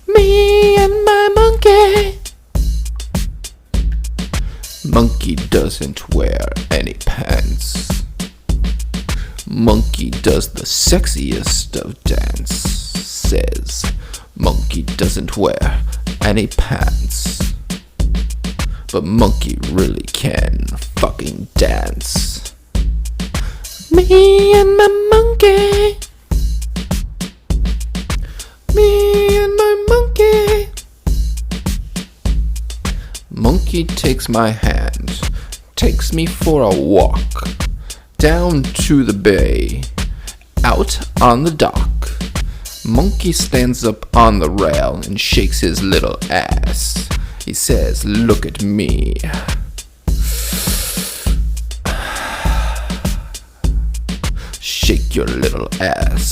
Me and my monkey. Monkey doesn't wear any pants. Monkey does the sexiest of dances. Monkey doesn't wear any pants. But monkey really can fucking dance. Me and my monkey. Me and my monkey. Monkey takes my hand, takes me for a walk, down to the bay, out on the dock. Monkey stands up on the rail and shakes his little ass. He says, "Look at me." Shake your little ass.